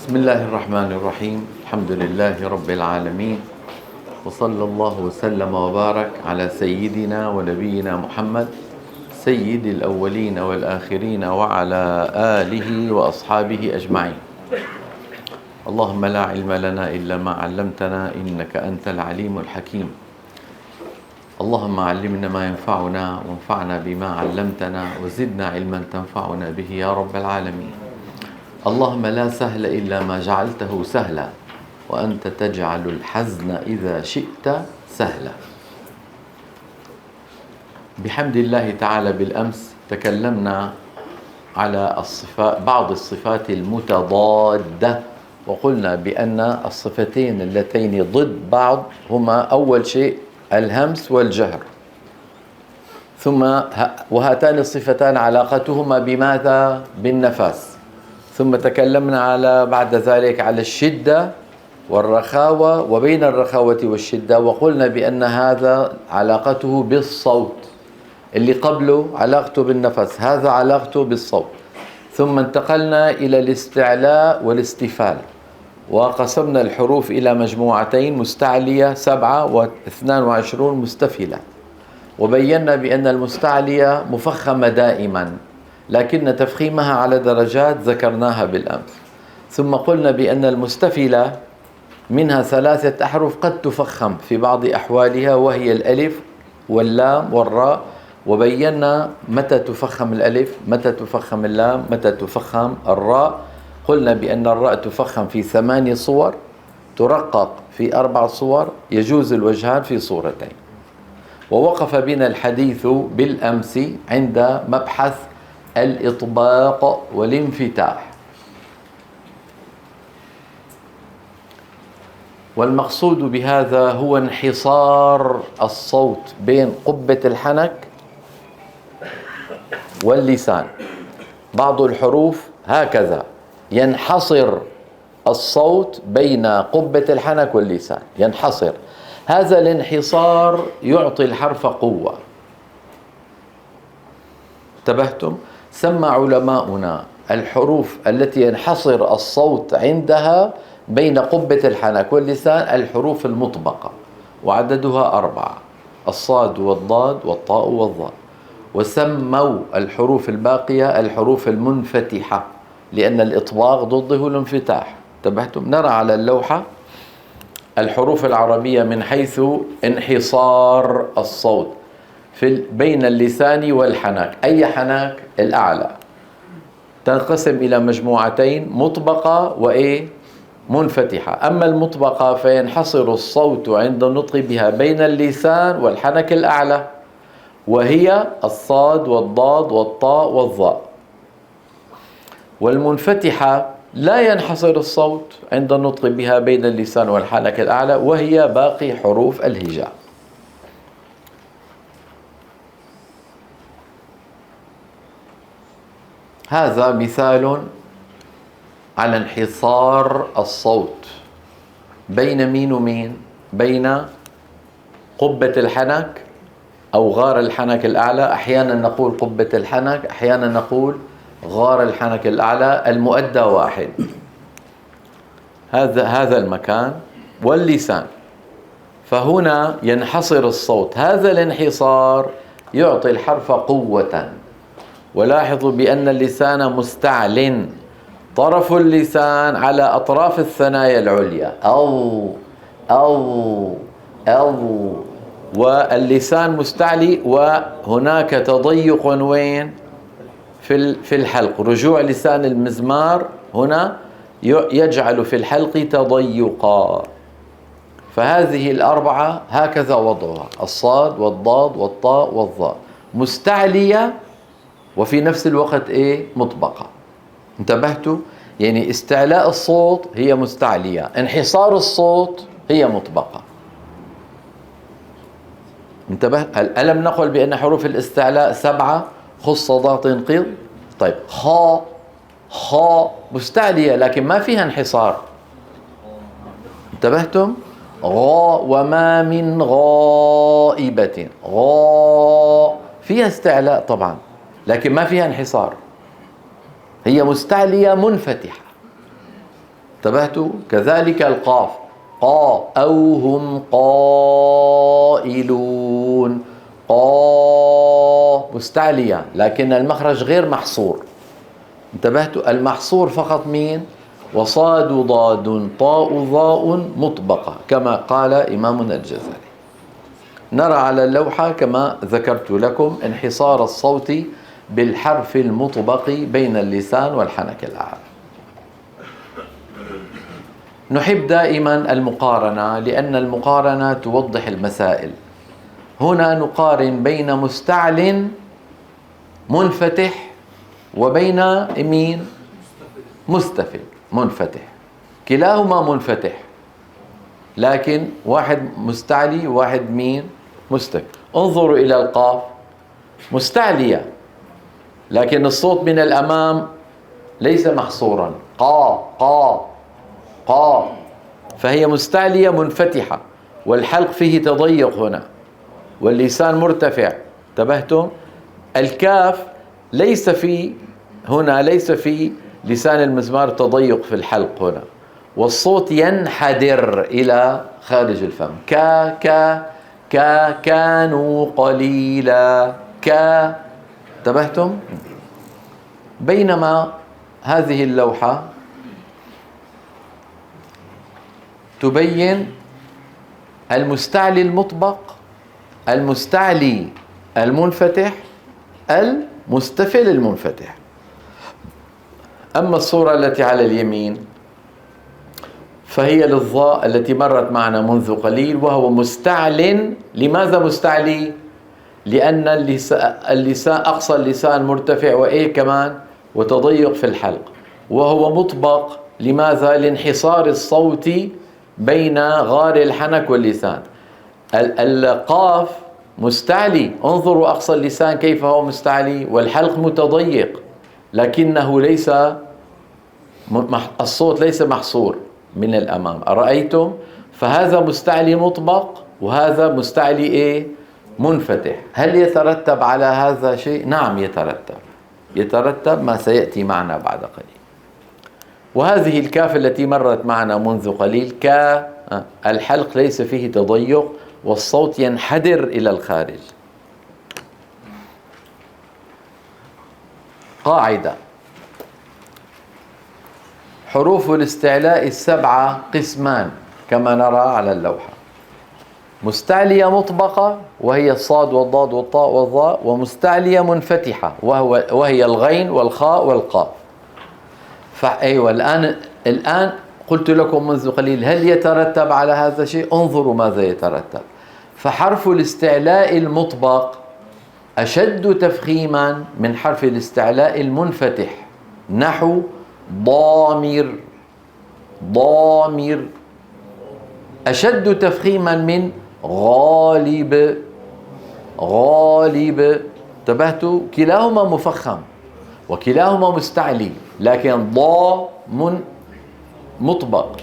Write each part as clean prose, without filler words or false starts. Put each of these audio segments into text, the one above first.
بسم الله الرحمن الرحيم. الحمد لله رب العالمين، وصلى الله وسلم وبارك على سيدنا ونبينا محمد سيد الأولين والآخرين وعلى آله وأصحابه أجمعين. اللهم لا علم لنا إلا ما علمتنا إنك أنت العليم الحكيم. اللهم علمنا ما ينفعنا وانفعنا بما علمتنا وزدنا علما تنفعنا به يا رب العالمين. اللهم لا سهل إلا ما جعلته سهلا وأنت تجعل الحزن إذا شئت سهلا. بحمد الله تعالى بالأمس تكلمنا على بعض الصفات المتضادة، وقلنا بأن الصفتين اللتين ضد بعض هما أول شيء الهمس والجهر، ثم وهاتان الصفتان علاقتهما بماذا؟ بالنفس. ثم تكلمنا بعد ذلك على الشدة والرخاوة وبين الرخاوة والشدة، وقلنا بأن هذا علاقته بالصوت، اللي قبله علاقته بالنفس، هذا علاقته بالصوت. ثم انتقلنا إلى الاستعلاء والاستفال، وقسمنا الحروف إلى مجموعتين، مستعلية 7 و22 مستفلة، وبينا بأن المستعلية مفخمة دائما، لكن تفخيمها على درجات ذكرناها بالأمس. ثم قلنا بأن المستفلة منها 3 أحرف قد تفخم في بعض أحوالها، وهي الألف واللام والراء، وبينا متى تفخم الألف، متى تفخم اللام، متى تفخم الراء. قلنا بأن الراء تفخم في 8 صور، ترقق في 4 صور، يجوز الوجهان في صورتين. ووقف بنا الحديث بالأمس عند مبحث الإطباق والانفتاح، والمقصود بهذا هو انحصار الصوت بين قبة الحنك واللسان. بعض الحروف هكذا ينحصر الصوت بين قبة الحنك واللسان، ينحصر. هذا الانحصار يعطي الحرف قوة. انتبهتم؟ سمى علماؤنا الحروف التي ينحصر الصوت عندها بين قبة الحنك واللسان الحروف المطبقة، وعددها 4: الصاد والضاد والطاء والظاء. وسموا الحروف الباقية الحروف المنفتحة، لأن الإطباق ضده الانفتاح. انتبهتم؟ نرى على اللوحة الحروف العربية من حيث انحصار الصوت بين اللسان والحنك. أي حنك؟ الأعلى. تنقسم إلى مجموعتين: مطبقة منفتحة. أما المطبقة فينحصر الصوت عند النطق بها بين اللسان والحنك الأعلى، وهي الصاد والضاد والطاء والظاء. والمنفتحة لا ينحصر الصوت عند النطق بها بين اللسان والحنك الأعلى، وهي باقي حروف الهجاء. هذا مثال على انحصار الصوت بين مين ومين؟ بين قبة الحنك أو غار الحنك الأعلى. أحيانا نقول قبة الحنك، أحيانا نقول غار الحنك الأعلى، المؤدى واحد. هذا المكان واللسان، فهنا ينحصر الصوت. هذا الانحصار يعطي الحرف قوة. ولاحظوا بأن اللسان مستعل، طرف اللسان على أطراف الثنايا العليا، أو واللسان مستعلي، وهناك تضيق وين؟ في الحلق. رجوع لسان المزمار هنا يجعل في الحلق تضيقا. فهذه الأربعة هكذا وضعها: الصاد والضاد والطاء والظاء، مستعلية وفي نفس الوقت مطبقة. انتبهتوا؟ يعني استعلاء الصوت هي مستعلية، انحصار الصوت هي مطبقة. انتبه؟ ألم نقل بأن حروف الاستعلاء 7: خص ضغط قض. طيب، خاء مستعلية لكن ما فيها انحصار. انتبهتم؟ غاء وما من غائبة، غاء فيها استعلاء طبعا لكن ما فيها انحصار، هي مستعلية منفتحة. انتبهتوا؟ كذلك القاف أو هم قائلون، مستعلية لكن المخرج غير محصور. انتبهتوا؟ المحصور فقط مين؟ وصاد ضاد طاء ضاء مطبقة كما قال إمامنا الجزري. نرى على اللوحة كما ذكرت لكم انحصار الصوت بالحرف المطبق بين اللسان والحنك الأعلى. نحب دائما المقارنة لأن المقارنة توضح المسائل. هنا نقارن بين مستعل منفتح وبين مين؟ مستفل منفتح، كلاهما منفتح لكن واحد مستعلي وواحد مين؟ مستفل. انظروا إلى القاف مستعلية لكن الصوت من الأمام ليس محصورا، قا، فهي مستعلية منفتحة والحلق فيه تضيق هنا واللسان مرتفع. انتبهتم؟ الكاف ليس في لسان المزمار تضيق في الحلق هنا، والصوت ينحدر إلى خارج الفم. كانوا قليلا انتبهتم؟ بينما هذه اللوحة تبين المستعلي المطبق، المستعلي المنفتح، المستفل المنفتح. أما الصورة التي على اليمين فهي للضاء التي مرت معنا منذ قليل وهو مستعل. لماذا مستعلي؟ لأن اللسان أقصى اللسان مرتفع وإيه كمان وتضيق في الحلق، وهو مطبق. لماذا؟ لانحصار الصوت بين غار الحنك واللسان. القاف مستعلي، انظروا أقصى اللسان كيف هو مستعلي والحلق متضيق لكنه ليس الصوت ليس محصور من الأمام. أرأيتم؟ فهذا مستعلي مطبق وهذا مستعلي إيه؟ منفتح. هل يترتب على هذا شيء؟ نعم يترتب ما سيأتي معنا بعد قليل. وهذه الكاف التي مرت معنا منذ قليل الحلق ليس فيه تضيق والصوت ينحدر إلى الخارج. قاعدة: حروف الاستعلاء السبعة قسمان كما نرى على اللوحة: مستعلية مطبقة وهي الصاد والضاد والطاء والظاء، ومستعلية منفتحة وهي الغين والخاء والقاف. فأيوة الآن قلت لكم منذ قليل هل يترتب على هذا شيء؟ انظروا ماذا يترتب. فحرف الاستعلاء المطبق أشد تفخيما من حرف الاستعلاء المنفتح، نحو ضامر أشد تفخيما من غالب. انتبهتوا؟ كلاهما مفخم وكلاهما مستعلي لكن مطبق،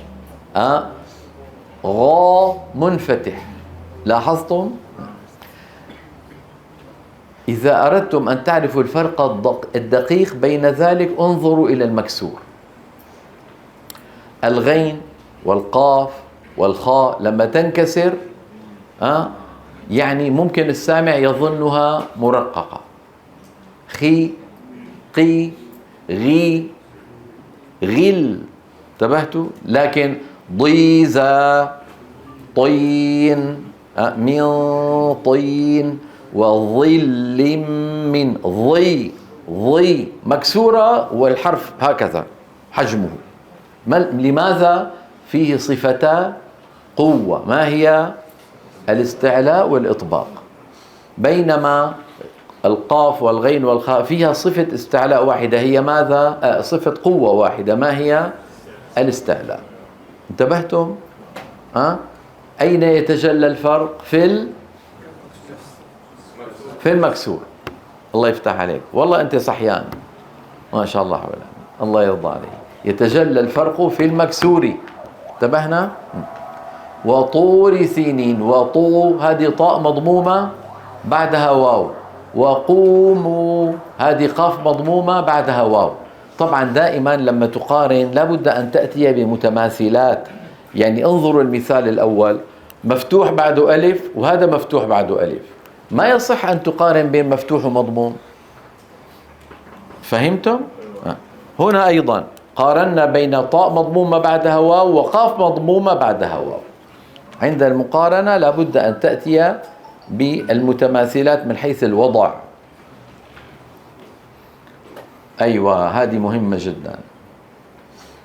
غا منفتح. لاحظتم؟ إذا أردتم أن تعرفوا الفرق الدقيق بين ذلك انظروا إلى المكسور. الغين والقاف والخاء لما تنكسر يعني ممكن السامع يظنها مرققة، خي، قي، غي، غل. انتبهتوا؟ لكن ضيزا، طين، من طين، وظل من ضي مكسورة والحرف هكذا حجمه. لماذا؟ فيه صفتا قوة، ما هي؟ الاستعلاء والإطباق، بينما القاف والغين والخاء فيها صفة استعلاء واحدة، هي ماذا؟ صفة قوة واحدة، ما هي؟ الاستعلاء. انتبهتم؟ أين يتجلى الفرق؟ في المكسور. الله يفتح عليك، والله أنت صحيان ما شاء الله، حوالي الله يرضى عليك. يتجلى الفرق في المكسور. انتبهنا؟ وطور سينين، وطو هذه طاء مضمومة بعدها واو، وقوموا هذه قاف مضمومة بعدها واو. طبعا دائما لما تقارن لابد أن تأتي بمتماثلات. يعني انظروا المثال الأول، مفتوح بعده ألف وهذا مفتوح بعده ألف، ما يصح أن تقارن بين مفتوح ومضموم. فهمتم؟ هنا أيضا قارنا بين طاء مضمومة بعدها واو وقاف مضمومة بعدها واو. عند المقارنة لابد أن تأتي بالمتماثلات من حيث الوضع. أيوة، هذه مهمة جدا.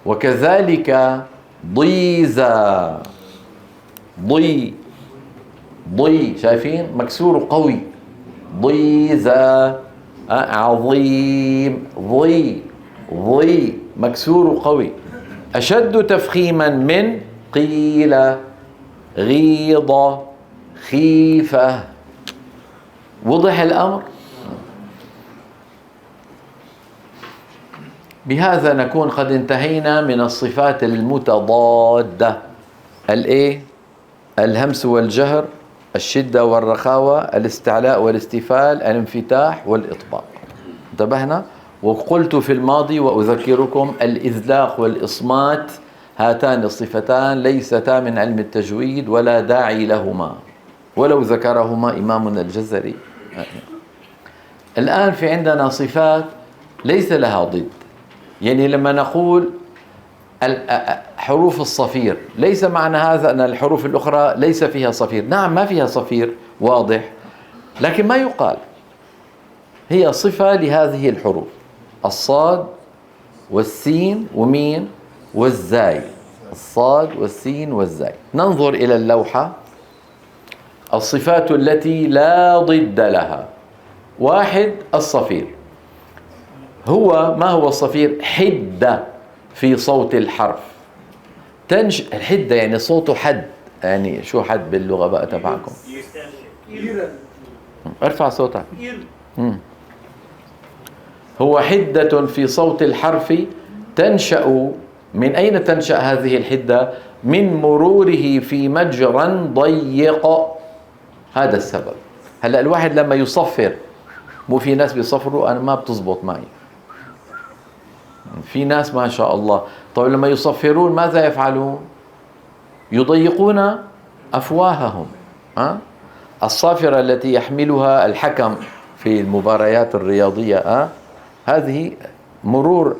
وكذلك ضيزا، ضي شايفين مكسور قوي، ضيزا. عظيم، ضي مكسور قوي. أشد تفخيما من قيل، غيض، خيفة. وضح الأمر؟ بهذا نكون قد انتهينا من الصفات المتضادة. الايه؟ الهمس والجهر، الشدة والرخاوة، الاستعلاء والاستفال، الانفتاح والإطباق. انتبهنا؟ وقلت في الماضي وأذكركم الإذلاق والإصمات هاتان الصفتان ليستا من علم التجويد ولا داعي لهما ولو ذكرهما إمامنا الجزري. الآن في عندنا صفات ليس لها ضد. يعني لما نقول حروف الصفير ليس معنى هذا أن الحروف الأخرى ليس فيها صفير. نعم ما فيها صفير واضح، لكن ما يقال هي صفة لهذه الحروف، الصاد والسين ومين والزاي، الصاد والسين والزاي. ننظر إلى اللوحة. الصفات التي لا ضد لها: واحد، الصفير. ما هو الصفير؟ حدة في صوت الحرف. الحدة يعني صوته حد. يعني شو حد باللغة بقى تبعكم؟ ارفع صوتك. هو حدة في صوت الحرف تنشأ من أين تنشأ هذه الحدة؟ من مروره في مجرى ضيق. هذا السبب. هلأ الواحد لما يصفر، مو في ناس بيصفروا أنا ما بتزبط معي، في ناس ما شاء الله. طيب لما يصفرون ماذا يفعلون؟ يضيقون أفواههم. الصافرة التي يحملها الحكم في المباريات الرياضية هذه مرور،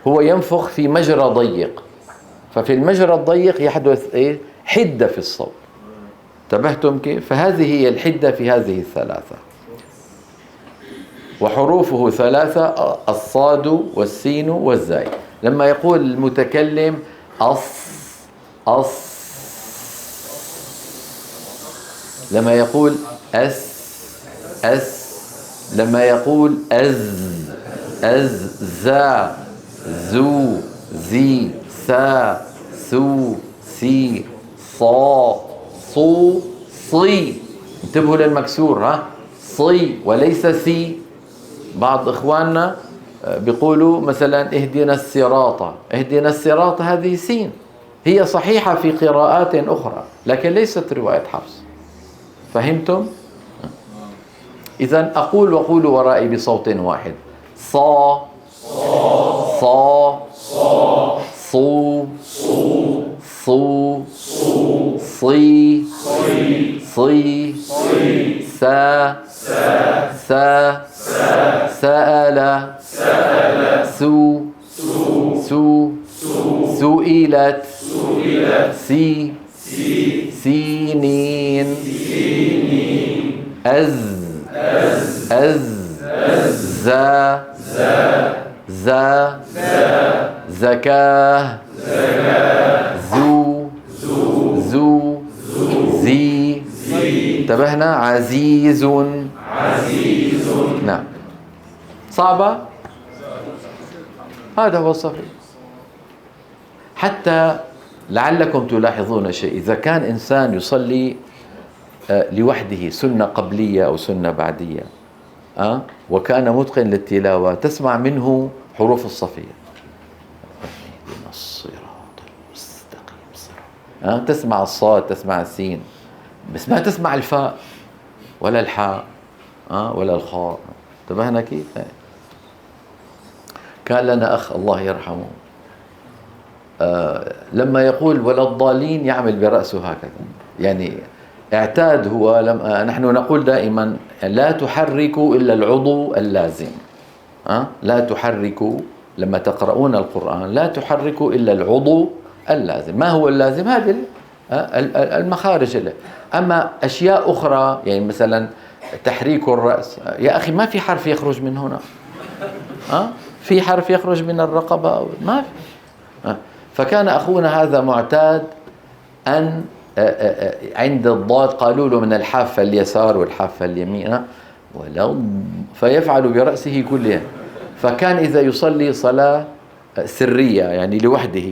هو ينفخ في مجرى ضيق، ففي المجرى الضيق يحدث حدة في الصوت. انتبهتم كيف؟ فهذه هي الحدة في هذه الثلاثة. وحروفه ثلاثة: الصاد والسين والزاي. لما يقول المتكلم أص، لما يقول أس، لما يقول زا، زو، زي، سا، سو، سي، صا، صو، صي. انتبهوا للمكسور، صي وليس سي. بعض إخواننا بيقولوا مثلا اهدنا الصراط، اهدنا الصراط، هذه سين، هي صحيحة في قراءات أخرى لكن ليست رواية حفص. فهمتم؟ إذن أقول وقولوا ورائي بصوت واحد: صا، صا، صو، صو، صي، صي، سا، سا، سأل، سو، سو، سئلت، سي، سينين، أز، زا، زكاه، زو، زي. انتبهنا؟ عزيز. نعم. صعبة؟ هذا هو الصفر. حتى لعلكم تلاحظون شيء: إذا كان إنسان يصلي لوحده سنة قبلية أو سنة بعدية وكان متقن للتلاوة، تسمع منه حروف الصفية: اهدنا الصراط المستقيم، تسمع الصاد، تسمع السين، بس ما تسمع الفاء ولا الحاء ولا الخاء. انتبهنا كيف؟ كان لنا أخ الله يرحمه، لما يقول ولا الضالين يعمل برأسه هكذا، يعني اعتاد هو. نحن نقول دائما لا تحركوا إلا العضو اللازم. لا تحركوا، لما تقرؤون القرآن لا تحركوا إلا العضو اللازم. ما هو اللازم؟ هذه المخارج. أما أشياء أخرى يعني مثلا تحريك الرأس، يا أخي ما في حرف يخرج من هنا، في حرف يخرج من الرقبة؟ ما في. فكان أخونا هذا معتاد أن عند الضاد قالوا له من الحافة اليسار والحافة اليمين فيفعل برأسه كلها. فكان إذا يصلي صلاة سرية يعني لوحده،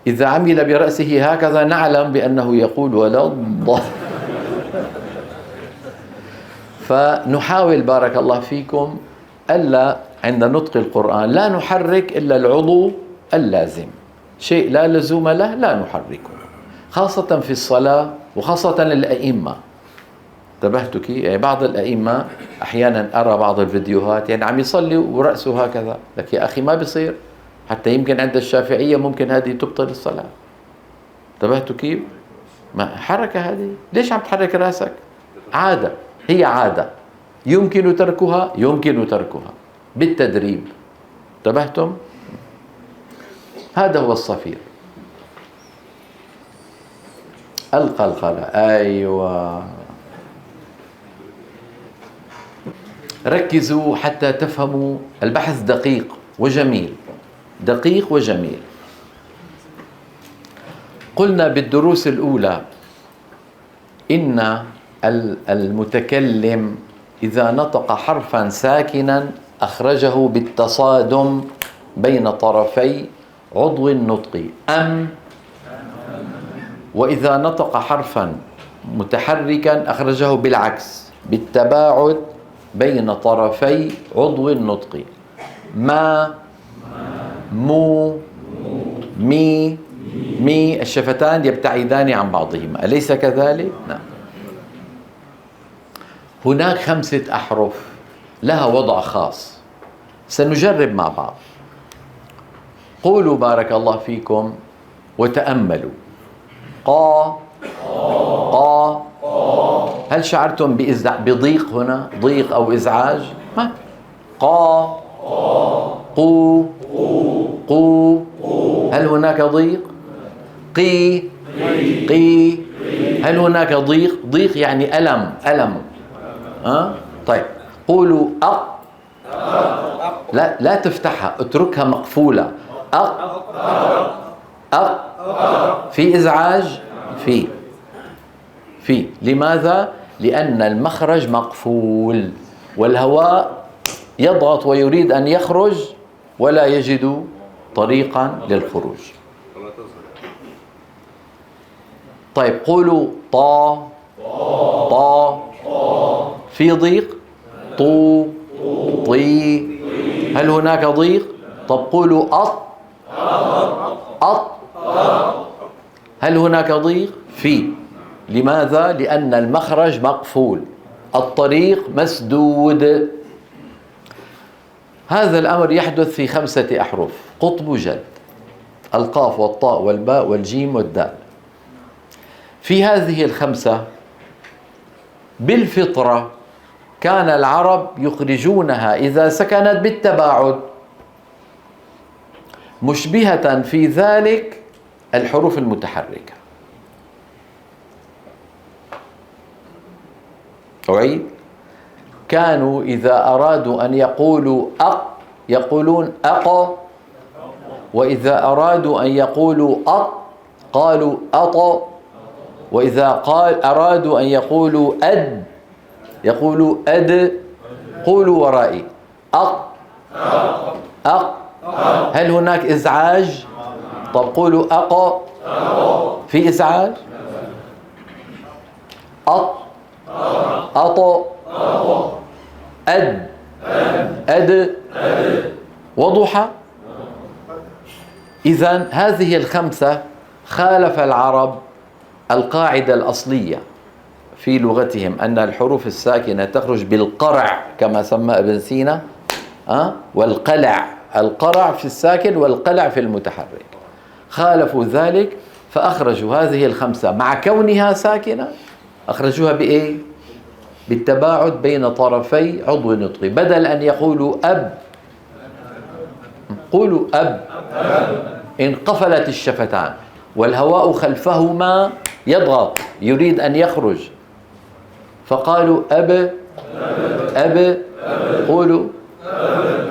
إذا عمل برأسه هكذا نعلم بأنه يقول ولا الضاد. فنحاول بارك الله فيكم ألا عند نطق القرآن لا نحرك إلا العضو اللازم. شيء لا لزوم له لا نحركه، خاصة في الصلاة وخاصة الأئمة. انتبهتوا كيف؟ يعني بعض الأئمة أحيانا أرى بعض الفيديوهات يعني عم يصلي ورأسه هكذا، لك يا أخي ما بيصير. حتى يمكن عند الشافعية ممكن هذه تبطل الصلاة. انتبهتوا كيف؟ ما حركة هذه، ليش عم تحرك رأسك؟ عادة، هي عادة يمكن تركها، يمكن تركها بالتدريب. انتبهتم؟ هذا هو الصفير. القلقلة، أيوة. ركزوا حتى تفهموا. البحث دقيق وجميل، دقيق وجميل. قلنا بالدروس الأولى إن المتكلم إذا نطق حرفا ساكنا أخرجه بالتصادم بين طرفي عضو النطق أم، وإذا نطق حرفا متحركا أخرجه بالعكس بالتباعد بين طرفي عضو النطق. ما، مو، مي، مي، الشفتان يبتعدان عن بعضهما، أليس كذلك؟ نعم. هناك 5 أحرف لها وضع خاص، سنجرب مع بعض. قولوا بارك الله فيكم وتأملوا. قا، قا. هل شعرتم بضيق هنا؟ ضيق أو إزعاج؟ ما. قا، قو، قو. هل هناك ضيق؟ قي، قي. هل هناك ضيق؟ ضيق يعني ألم، ألم. طيب قولوا أق. لا تفتحها، اتركها مقفولة. أق، أق. في إزعاج؟ في. لماذا؟ لأن المخرج مقفول والهواء يضغط ويريد أن يخرج ولا يجد طريقا للخروج. طيب قولوا طا، طا. في ضيق؟ طو، طي. هل هناك ضيق؟ طب قولوا أط، أط. هل هناك ضيق؟ في. لماذا؟ لأن المخرج مقفول، الطريق مسدود. هذا الأمر يحدث في 5 أحرف قطب جد: القاف والطاء والباء والجيم والدال. في هذه ال5 بالفطرة كان العرب يخرجونها إذا سكنت بالتباعد، مشبهة في ذلك الحروف المتحركة. أعيد. كانوا إذا أرادوا أن يقولوا أق يقولون أق، وإذا أرادوا أن يقولوا أط قالوا أط، وإذا أرادوا أن يقولوا أد يقولوا أد. قولوا ورائي: أق، أق. هل هناك إزعاج؟ طب قولوا أق. في إزعاج؟ أط، أط. أد، أد. وضح. إذن هذه ال5 خالف العرب القاعدة الأصلية في لغتهم أن الحروف الساكنة تخرج بالقرع كما سمى ابن سينا، والقلع القرع في الساكن والقلع في المتحرك. خالفوا ذلك فأخرجوا هذه الخمسة مع كونها ساكنة، أخرجوها بإيه؟ بالتباعد بين طرفي عضو نطقي. بدل أن يقولوا أب قولوا أب. انقفلت الشفتان والهواء خلفهما يضغط يريد أن يخرج، فقالوا أب أب. قولوا.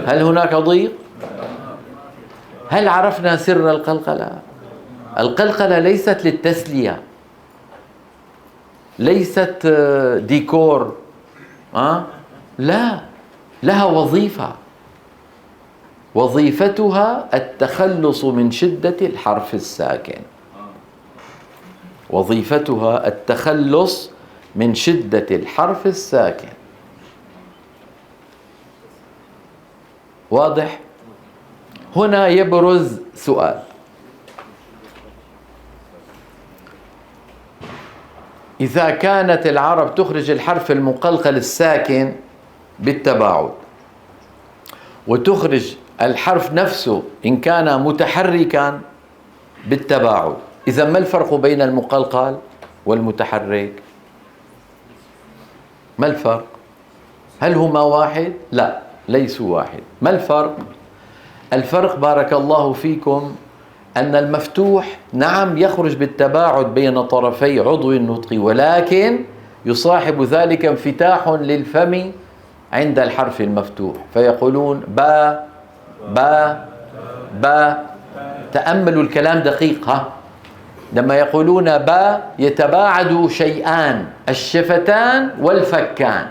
هل هناك ضيق؟ هل عرفنا سر القلقلة؟ القلقلة ليست للتسلية، ليست ديكور، لا، لها وظيفة، وظيفتها التخلص من شدة الحرف الساكن. وظيفتها التخلص من شدة الحرف الساكن. واضح؟ هنا يبرز سؤال: إذا كانت العرب تخرج الحرف المقلقل الساكن بالتباعد، وتخرج الحرف نفسه إن كان متحركا بالتباعد، إذا ما الفرق بين المقلقل والمتحرك؟ ما الفرق؟ هل هما واحد؟ لا، ليسوا واحد. ما الفرق؟ الفرق بارك الله فيكم أن المفتوح نعم يخرج بالتباعد بين طرفي عضو النطق، ولكن يصاحب ذلك انفتاح للفم عند الحرف المفتوح، فيقولون با با با. تأملوا الكلام دقيق. لما يقولون با يتباعد شيئان: الشفتان والفكان.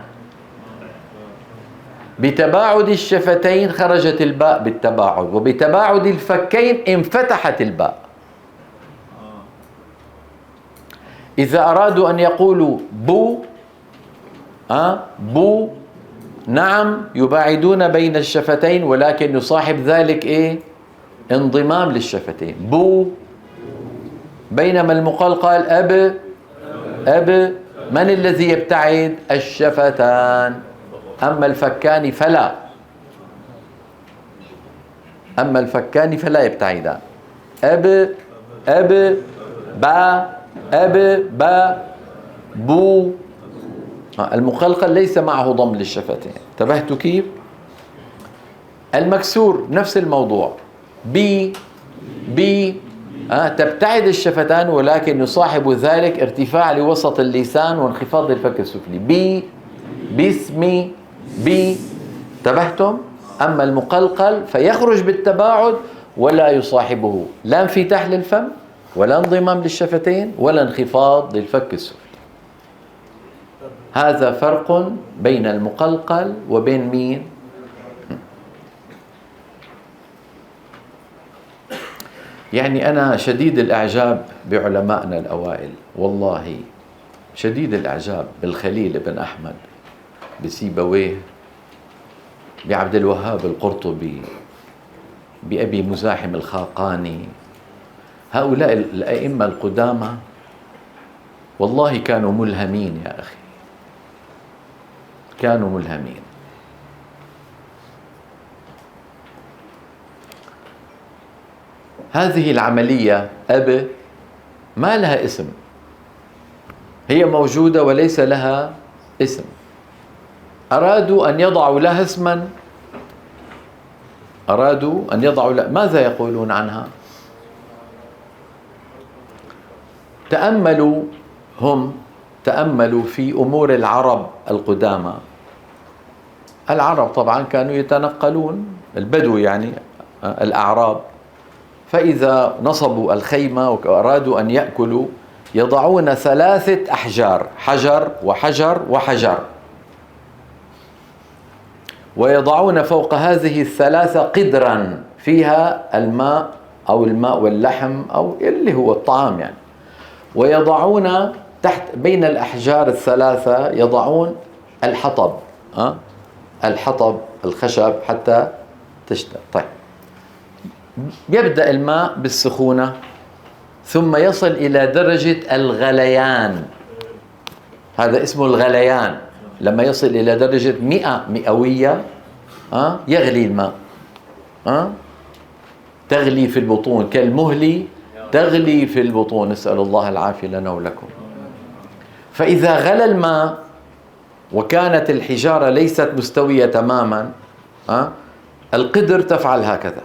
بتباعد الشفتين خرجت الباء بالتباعد، وبتباعد الفكين انفتحت الباء. إذا أرادوا أن يقولوا بو بو، نعم يباعدون بين الشفتين، ولكن يصاحب ذلك إيه؟ انضمام للشفتين، بو. بينما المقلقل أب أب، من الذي يبتعد؟ الشفتان. أما الفكان فلا، أما الفكان فلا يبتعدان. أب أب با أب با بو. المقلقل ليس معه ضم للشفتين. انتبهتوا كيف؟ المكسور نفس الموضوع، بي بي. تبتعد الشفتان، ولكن يصاحب ذلك ارتفاع لوسط اللسان وانخفاض للفك السفلي. بي باسمي بي. انتبهتم؟ أما المقلقل فيخرج بالتباعد ولا يصاحبه لا انفتاح للفم ولا انضمام للشفتين ولا انخفاض للفك السفلي. هذا فرق بين المقلقل وبين مين؟ يعني أنا شديد الإعجاب بعلمائنا الأوائل، والله شديد الإعجاب بالخليل بن أحمد، بسيبويه، بعبد الوهاب القرطبي، بأبي مزاحم الخاقاني. هؤلاء الأئمة القدامى والله كانوا ملهمين يا أخي، كانوا ملهمين. هذه العملية أب ما لها اسم، هي موجودة وليس لها اسم. أرادوا أن يضعوا لها اسما، أرادوا أن يضعوا لها، ماذا يقولون عنها؟ تأملوا هم، تأملوا في أمور العرب القدامى. العرب طبعا كانوا يتنقلون، البدو يعني الأعراب، فإذا نصبوا الخيمة وأرادوا أن يأكلوا يضعون 3 أحجار، حجر وحجر وحجر، ويضعون فوق هذه 3 قدرا فيها الماء أو الماء واللحم أو اللي هو الطعام يعني، ويضعون تحت بين الأحجار 3 يضعون الحطب، الحطب الخشب حتى تشتغل. طيب، يبدأ الماء بالسخونة ثم يصل إلى درجة الغليان، هذا اسمه الغليان. لما يصل إلى درجة 100 مئوية يغلي الماء، تغلي في البطون كالمهل تغلي في البطون، نسأل الله العافية لنا ولكم. فإذا غلى الماء وكانت الحجارة ليست مستوية تماما، القدر تفعل هكذا،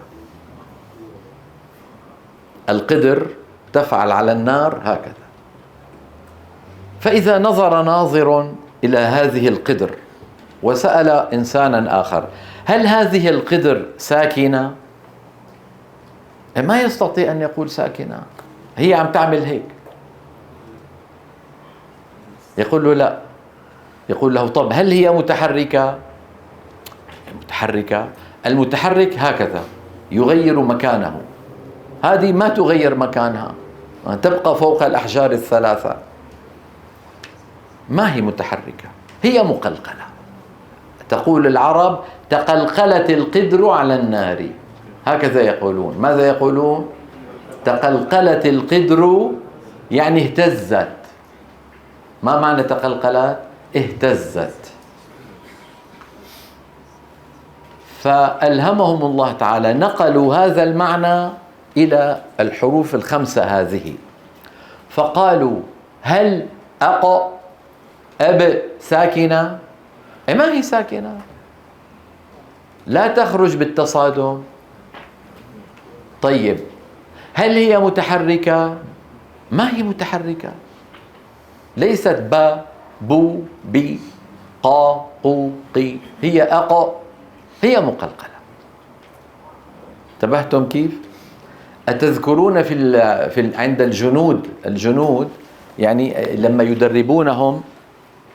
القدر تفعل على النار هكذا. فإذا نظر ناظر إلى هذه القدر وسأل إنسانا آخر: هل هذه القدر ساكنة؟ ما يستطيع أن يقول ساكنة، هي عم تعمل هيك. يقول له لا. يقول له: طب هل هي متحركة؟ متحركة، المتحرك هكذا يغير مكانه، هذه ما تغير مكانها، تبقى فوق الأحجار الثلاثة، ما هي متحركة، هي مقلقلة. تقول العرب: تقلقلت القدر على النار، هكذا يقولون. ماذا يقولون؟ تقلقلت القدر يعني اهتزت. ما معنى تقلقلت؟ اهتزت. فألهمهم الله تعالى، نقلوا هذا المعنى إلى الحروف الخمسة هذه، فقالوا: هل أق أب ساكنة؟ ما هي ساكنة، لا تخرج بالتصادم. طيب هل هي متحركة؟ ما هي متحركة، ليست با بو بي قا قو قي، هي أق، هي مقلقلة. انتبهتم كيف؟ أتذكرون عند الجنود يعني لما يدربونهم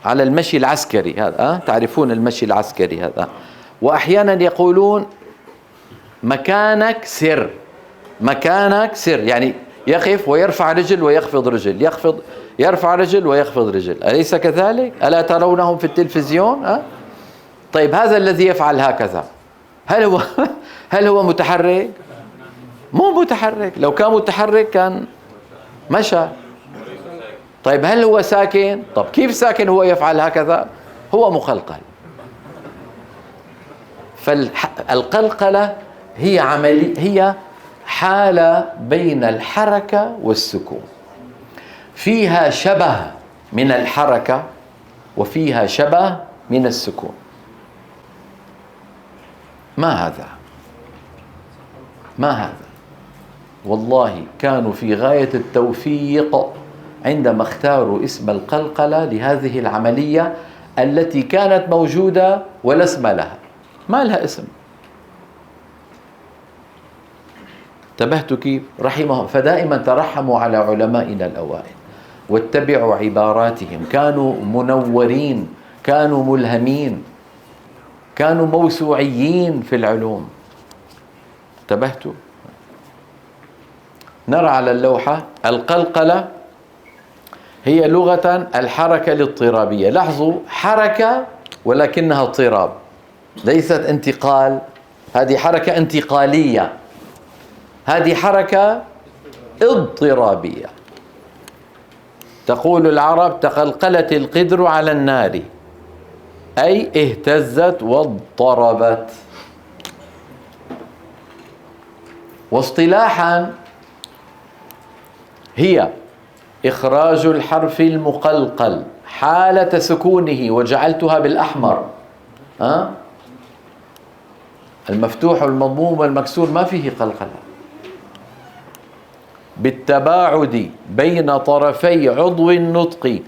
على المشي العسكري هذا، تعرفون المشي العسكري هذا، وأحيانا يقولون: مكانك سر، مكانك سر، يعني يقف ويرفع رجل ويخفض رجل، يرفع رجل ويخفض رجل، أليس كذلك؟ ألا ترونهم في التلفزيون؟ طيب هذا الذي يفعل هكذا هل هو متحرك؟ مو متحرك، لو كان متحرك كان مشى. طيب هل هو ساكن؟ طب كيف ساكن هو يفعل هكذا؟ هو مقلقل. فالقلقلة هي حالة بين الحركة والسكون، فيها شبه من الحركة وفيها شبه من السكون. ما هذا والله كانوا في غاية التوفيق عندما اختاروا اسم القلقلة لهذه العملية التي كانت موجودة ولا اسم لها، ما لها اسم. انتبهت كيف؟ رحمهم. فدائما ترحموا على علمائنا الأوائل واتبعوا عباراتهم، كانوا منورين، كانوا ملهمين، كانوا موسوعيين في العلوم. انتبهتوا؟ نرى على اللوحة القلقلة هي لغة الحركة الاضطرابية. لاحظوا، حركة ولكنها اضطراب، ليست انتقال. هذه حركة انتقالية، هذه حركة اضطرابية. تقول العرب: تقلقلت القدر على النار، أي اهتزت واضطربت. واصطلاحا هي إخراج الحرف المقلقل حالة سكونه، وجعلتها بالأحمر، المفتوح والمضموم والمكسور ما فيه قلقلة، بالتباعد بين طرفي عضو النطق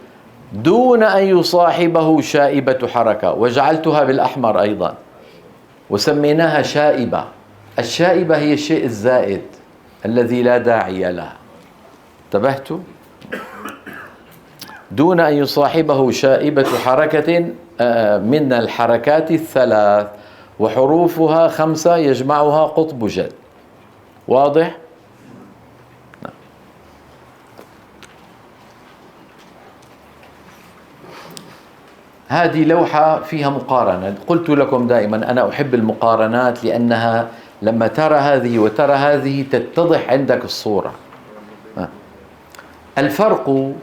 دون أن يصاحبه شائبة حركة، وجعلتها بالأحمر أيضا وسميناها شائبة. الشائبة هي الشيء الزائد الذي لا داعي له. انتبهتوا؟ دون أن يصاحبه شائبة حركة من الحركات الثلاث، وحروفها 5 يجمعها قطب جد. واضح؟ هذه لوحة فيها مقارنة. قلت لكم دائما أنا أحب المقارنات، لأنها لما ترى هذه وترى هذه تتضح عندك الصورة. الفرق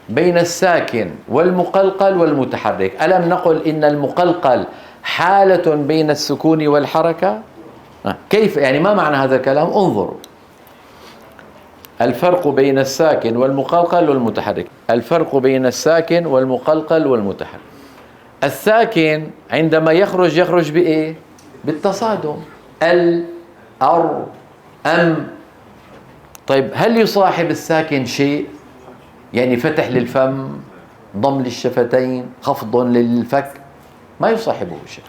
بين الساكن والمقلقل والمتحرك، ألم نقل إن المقلقل حالة بين السكون والحركة؟ كيف يعني؟ ما معنى هذا الكلام؟ انظروا الفرق بين الساكن والمقلقل والمتحرك. الفرق بين الساكن والمقلقل والمتحرك. الساكن عندما يخرج بإيه؟ بالتصادم. ال، أر، أم. طيب هل يصاحب الساكن شيء؟ يعني فتح للفم، ضم للشفتين، خفض للفك؟ ما يصاحبه شيء.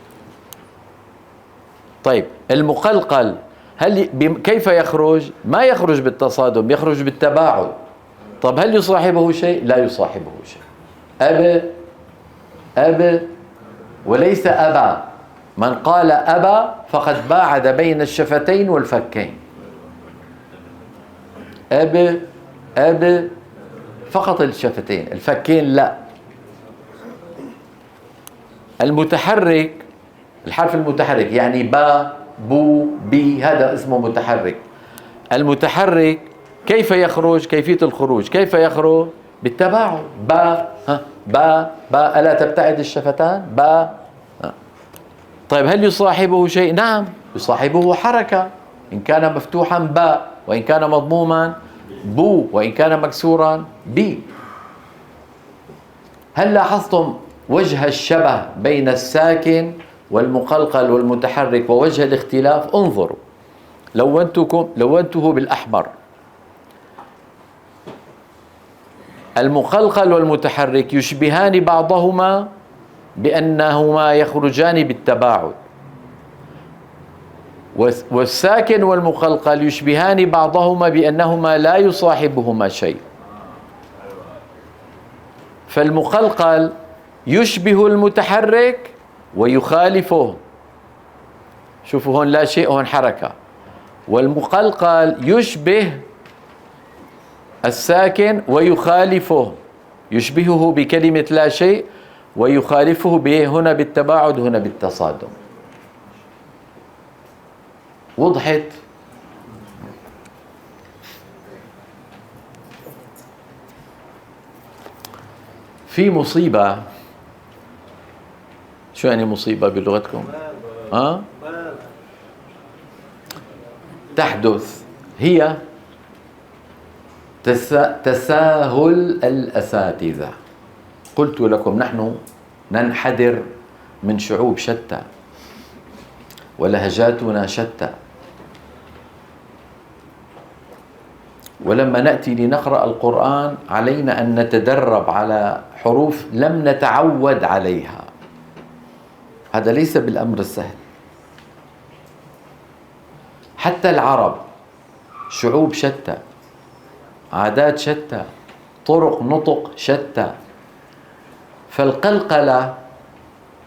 طيب المقلقل كيف يخرج؟ ما يخرج بالتصادم، يخرج بالتباعد. طب هل يصاحبه شيء؟ لا يصاحبه شيء. أب وليس أبا. من قال أبا فقد باعد بين الشفتين والفكين. أب فقط الشفتين، الفكين لا. المتحرك، الحرف المتحرك يعني با، بو، بي، هذا اسمه متحرك. المتحرك كيف يخرج؟ كيفية الخروج كيف يخرج؟ بالتباعد. با، با ألا تبتعد الشفتان؟ با. طيب هل يصاحبه شيء؟ نعم يصاحبه حركة، إن كان مفتوحا با، وإن كان مضموما بو، وإن كان مكسورا بي. هل لاحظتم وجه الشبه بين الساكن والمقلقل والمتحرك ووجه الاختلاف؟ انظروا، لونته بالأحمر. المقلقل والمتحرك يشبهان بعضهما بأنهما يخرجان بالتباعد، والساكن والمقلقل يشبهان بعضهما بأنهما لا يصاحبهما شيء. فالمقلقل يشبه المتحرك ويخالفه. شوفوا هون لا شيء، هون حركة. والمقلقل يشبه الساكن ويخالفه، يشبهه بكلمة لا شيء ويخالفه هنا بالتباعد هنا بالتصادم. وضحت؟ في مصيبة. شو يعني مصيبة بلغتكم؟ تحدث، هي تساهل الأساتذة. قلت لكم نحن ننحدر من شعوب شتى ولهجاتنا شتى، ولما نأتي لنقرأ القرآن علينا أن نتدرب على حروف لم نتعود عليها. هذا ليس بالأمر السهل. حتى العرب شعوب شتى، عادات شتى، طرق نطق شتى. فالقلقلة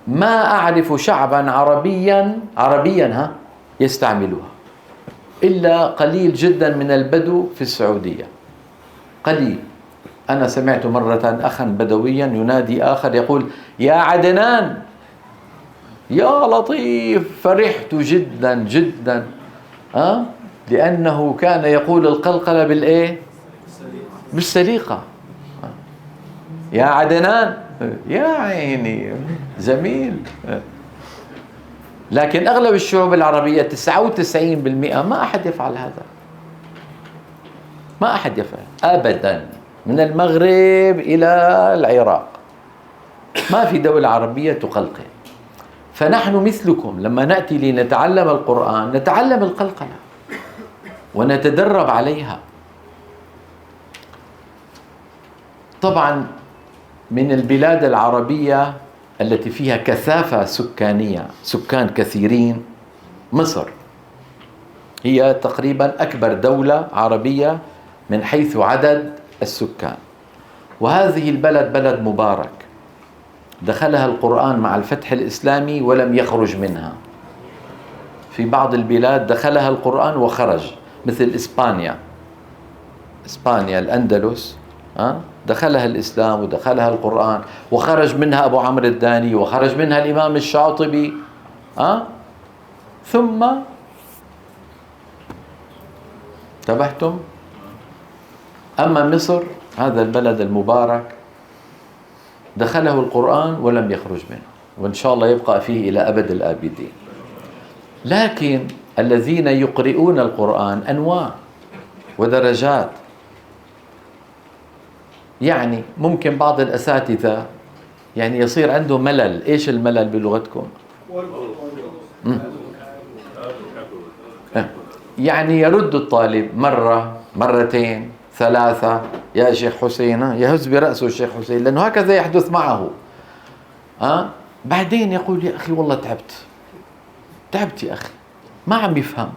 ما أعرف شعبا عربيا يستعملها إلا قليل جدا من البدو في السعودية، قليل. أنا سمعت مرة أخا بدويا ينادي آخر يقول يا عدنان، يا لطيف. فرحت جدا جدا لأنه كان يقول القلقلة بالإيه؟ بالسليقة. يا عدنان، يا عيني، جميل. لكن أغلب الشعوب العربية 99% ما أحد يفعل هذا، ما أحد يفعل أبدا، من المغرب إلى العراق ما في دولة عربية تقلقل. فنحن مثلكم لما نأتي لنتعلم القرآن نتعلم القلقلة ونتدرب عليها. طبعا من البلاد العربية التي فيها كثافة سكانية، سكان كثيرين، مصر هي تقريبا أكبر دولة عربية من حيث عدد السكان. وهذه البلد بلد مبارك، دخلها القرآن مع الفتح الإسلامي ولم يخرج منها. في بعض البلاد دخلها القرآن وخرج، مثل إسبانيا الأندلس، دخلها الإسلام ودخلها القرآن وخرج منها أبو عمرو الداني وخرج منها الإمام الشاطبي، ثم انتبهتم. أما مصر هذا البلد المبارك دخله القرآن ولم يخرج منه، وإن شاء الله يبقى فيه إلى أبد الآبدين. لكن الذين يقرؤون القرآن أنواع ودرجات. يعني ممكن بعض الأساتذة يعني يصير عنده ملل. إيش الملل بلغتكم؟ يعني يرد الطالب مرة، مرتين، ثلاثة، يا شيخ حسين، يهز برأسه الشيخ حسين، لأنه هكذا يحدث معه. بعدين يقول يا أخي والله تعبت يا أخي، ما عم يفهم،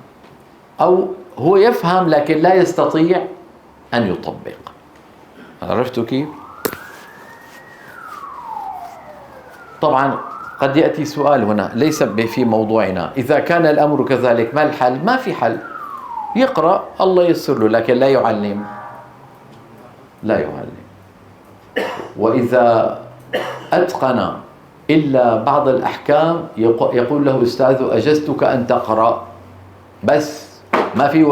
أو هو يفهم لكن لا يستطيع أن يطبق. عرفتوا كيف؟ طبعا قد يأتي سؤال هنا ليس في موضوعنا، إذا كان الأمر كذلك ما الحل؟ ما في حل، يقرأ الله ييسر له، لكن لا يعلم. وإذا أتقن إلا بعض الأحكام يقول له أستاذ أجزتك أن تقرأ، بس ما في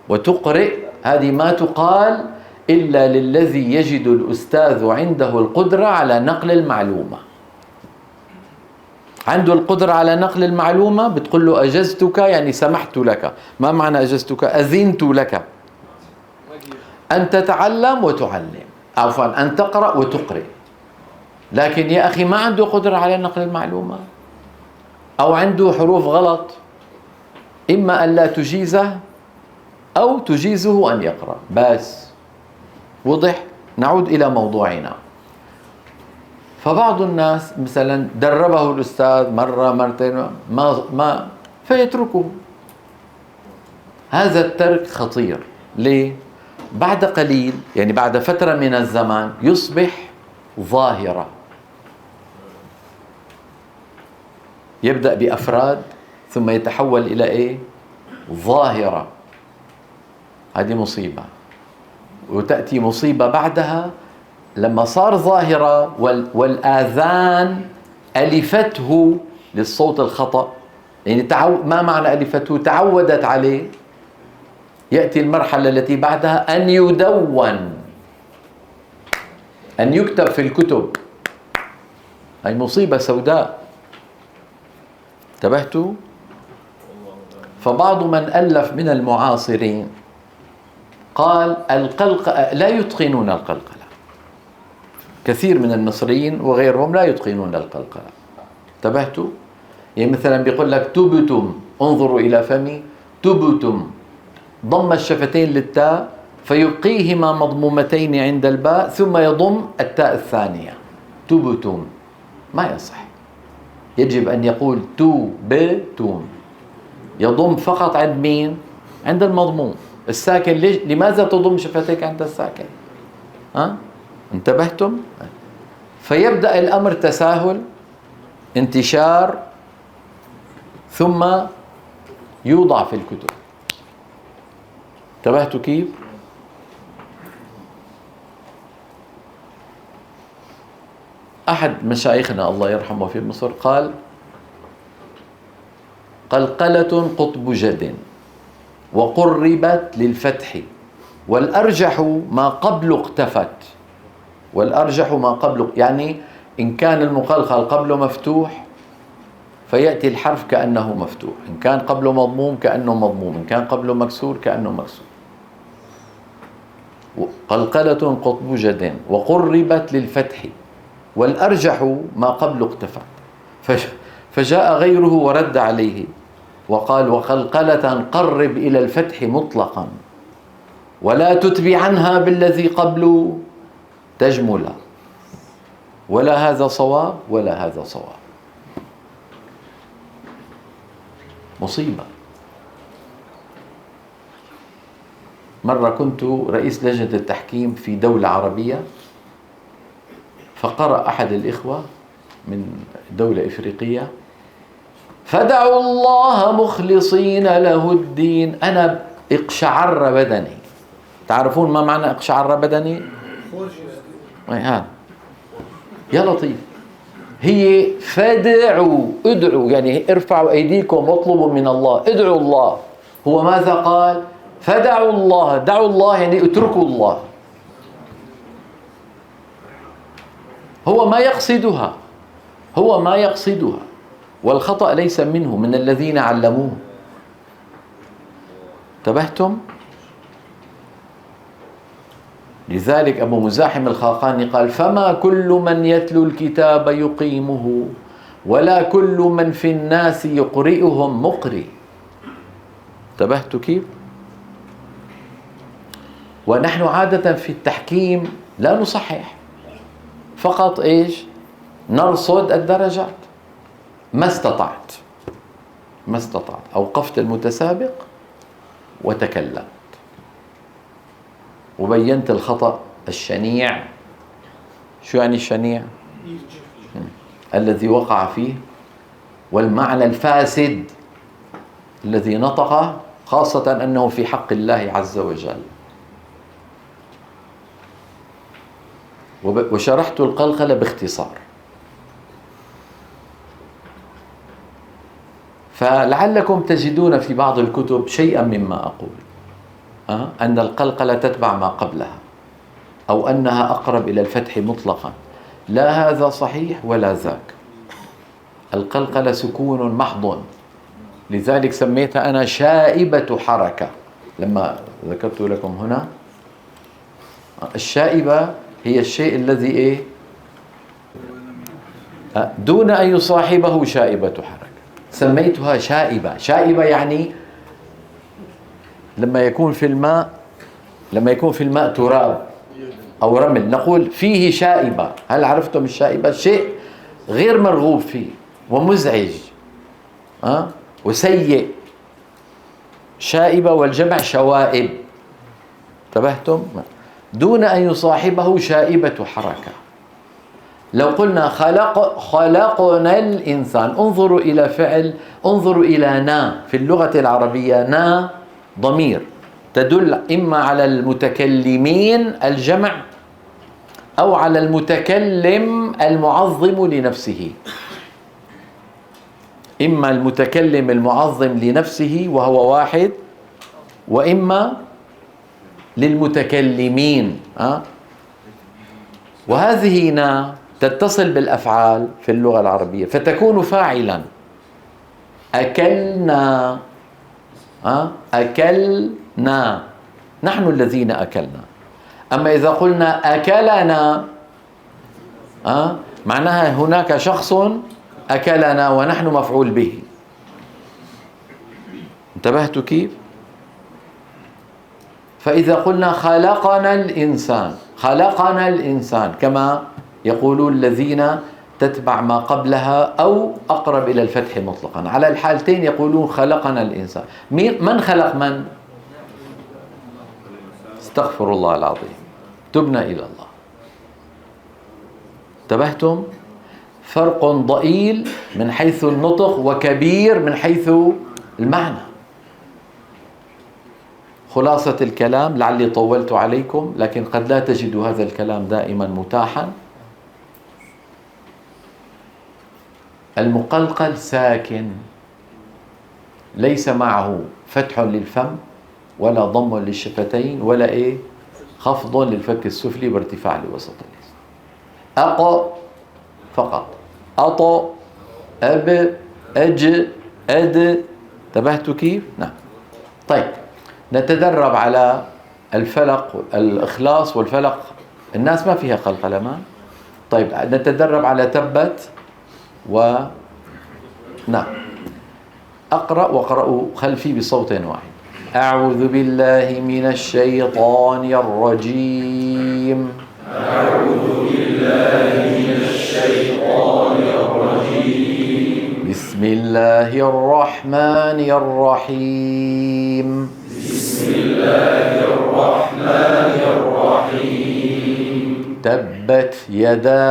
وتقرئ هذه ما تقال إلا للذي يجد الأستاذ عنده القدرة على نقل المعلومة. عنده القدرة على نقل المعلومة بتقول له أجزتك، يعني سمحت لك. ما معنى أجزتك؟ أذنت لك أن تتعلم وتعلم، عفوا أن تقرأ وتقرئ. لكن يا أخي ما عنده قدرة على نقل المعلومة، أو عنده حروف غلط، إما أن لا تجيزه أو تجيزه أن يقرأ، بس. وضح؟ نعود إلى موضوعنا. فبعض الناس مثلا دربه الأستاذ مرة مرتين ما فيتركه. هذا الترك خطير. ليه؟ بعد قليل، يعني بعد فترة من الزمان، يصبح ظاهرة. يبدأ بأفراد ثم يتحول إلى إيه؟ ظاهرة. هذه مصيبة. وتأتي مصيبة بعدها لما صار ظاهرة والآذان ألفته للصوت الخطأ. يعني ما معنى ألفته؟ تعودت عليه. يأتي المرحلة التي بعدها أن يدون، أن يكتب في الكتب. هي مصيبة سوداء. انتبهتوا؟ فبعض من ألف من المعاصرين قال لا يتقنون القلقلة. كثير من المصريين وغيرهم لا يتقنون القلقلة. انتبهتوا؟ يعني مثلا بيقول لك تبتم، انظروا إلى فمي، تبتم، ضم الشفتين للتاء فيبقيهما مضمومتين عند الباء ثم يضم التاء الثانية. تبتم، ما يصح. يجب أن يقول تبتم، يضم فقط عند مين؟ عند المضموم. الساكن لماذا تضم شفتيك عند الساكن؟ انتبهتم؟ فيبدأ الأمر تساهل، انتشار، ثم يوضع في الكتب. انتبهتوا كيف؟ أحد مشايخنا الله يرحمه في مصر قال: قلقلة قطب جد وقربت للفتح، والأرجح ما قبل اقتفت. والأرجح ما قبل، يعني إن كان المقلقل قبله مفتوح فيأتي الحرف كأنه مفتوح، إن كان قبله مضموم كأنه مضموم، إن كان قبله مكسور كأنه مكسور. قلقلة قطب جد وقربت للفتح، والأرجح ما قبل اقتفت. فجاء غيره ورد عليه وقال: وقلقلة قرب إلى الفتح مطلقا ولا تتبع عنها بالذي قبل تجمل. ولا هذا صواب ولا هذا صواب. مصيبة. مرة كنت رئيس لجنة التحكيم في دولة عربية، فقرأ أحد الإخوة من دولة إفريقية: فدعوا الله مخلصين له الدين. أنا اقشعر بدني. تعرفون ما معنى اقشعر بدني؟ يا لطيف. هي ادعوا، يعني ارفعوا أيديكم واطلبوا من الله، ادعوا الله. هو ماذا قال؟ فدعوا الله. دعوا الله يعني اتركوا الله. هو ما يقصدها. والخطأ ليس منه، من الذين علموه. انتبهتم؟ لذلك أبو مزاحم الخاقاني قال: فما كل من يتلو الكتاب يقيمه، ولا كل من في الناس يقرئهم مقري. انتبهتوا كيف؟ ونحن عادة في التحكيم لا نصحح، فقط إيش؟ نرصد الدرجات. ما استطعت أوقفت المتسابق وتكلمت وبينت الخطأ الشنيع. شو يعني الشنيع؟ الذي وقع فيه، والمعنى الفاسد الذي نطق، خاصة أنه في حق الله عز وجل. وشرحت القلقلة باختصار. فلعلكم تجدون في بعض الكتب شيئا مما أقول، أن القلقلة تتبع ما قبلها، أو أنها أقرب إلى الفتح مطلقا. لا هذا صحيح ولا ذاك. القلقلة سكون محض، لذلك سميتها أنا شائبة حركة. لما ذكرت لكم هنا الشائبة هي الشيء الذي إيه؟ دون أن يصاحبه شائبة حركة. سميتها شائبة. شائبة يعني لما يكون في الماء تراب أو رمل نقول فيه شائبة. هل عرفتم الشائبة؟ شيء غير مرغوب فيه ومزعج وسيء. شائبة والجمع شوائب. انتبهتم؟ دون أن يصاحبه شائبة حركة. لو قلنا خلقنا الإنسان، انظروا إلى فعل، انظروا إلى نا في اللغة العربية. نا ضمير تدل إما على المتكلمين الجمع أو على المتكلم المعظم لنفسه. إما المتكلم المعظم لنفسه وهو واحد، وإما للمتكلمين. وهذه نا تتصل بالأفعال في اللغة العربية فتكون فاعلا. أكلنا، أكلنا، نحن الذين أكلنا. أما إذا قلنا أكلنا معناها هناك شخص أكلنا ونحن مفعول به. انتبهتوا كيف؟ فإذا قلنا خلقنا الإنسان كما يقولون الذين تتبع ما قبلها أو أقرب إلى الفتح مطلقا. على الحالتين يقولون خلقنا الإنسان. من خلق من؟ استغفر الله العظيم، تبنا إلى الله. انتبهتم؟ فرق ضئيل من حيث النطق وكبير من حيث المعنى. خلاصة الكلام، لعلي طولت عليكم لكن قد لا تجدوا هذا الكلام دائما متاحا. المقلقل ساكن ليس معه فتح للفم ولا ضم للشفتين ولا خفض للفك السفلي وارتفاع لوسط اللسان. أق فقط، أط، أب، أج، أد. انتبهتوا كيف؟ نعم. طيب نتدرب على الفلق، الإخلاص والفلق. الناس ما فيها قلقلة ما. طيب نتدرب على تبت نعم. أقرأ واقرأوا خلفي بصوت واحد. أعوذ بالله من الشيطان الرجيم. أعوذ بالله من الشيطان الرجيم. بسم الله الرحمن الرحيم. بسم الله الرحمن الرحيم. تبت يدا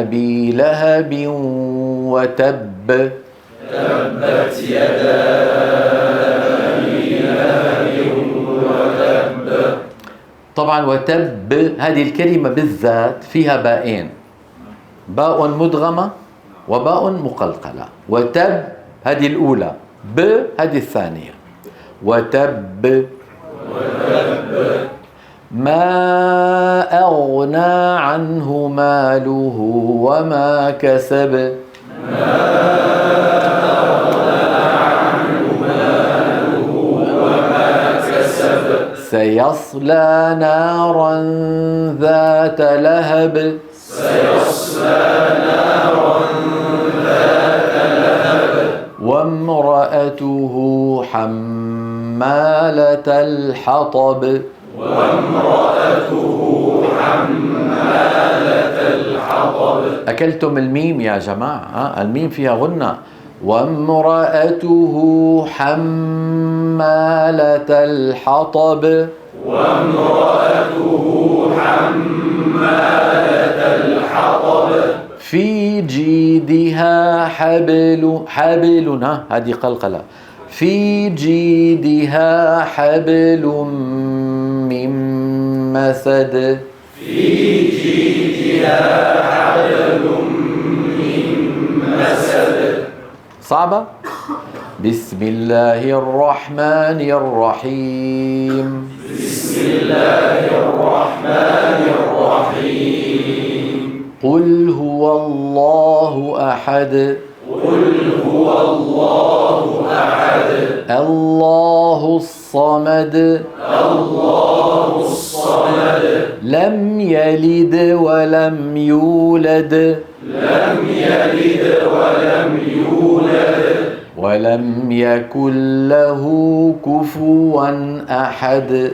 أبي لهب وتب. تبت يدا أبي لهب وتب. طبعا وتب هذه الكلمة بالذات فيها باءين، باء مدغمة وباء مقلقلة. وتب هذه الأولى، ب هذه الثانية. وتب ما أغنى عنه ماله وما كسب. سيصلى نارا ذات لهب وامرأته حمالة الحطب أكلتم الميم يا جماعة، الميم فيها غنة. وامرأته حمالة الحطب في جيدها حبل هذه قلقلة، في جيدها حبل من مسد صعبة. بسم الله الرحمن الرحيم. قل هو الله أحد الله الصمد لم يلد ولم يولد ولم يكن له كفوا أحد.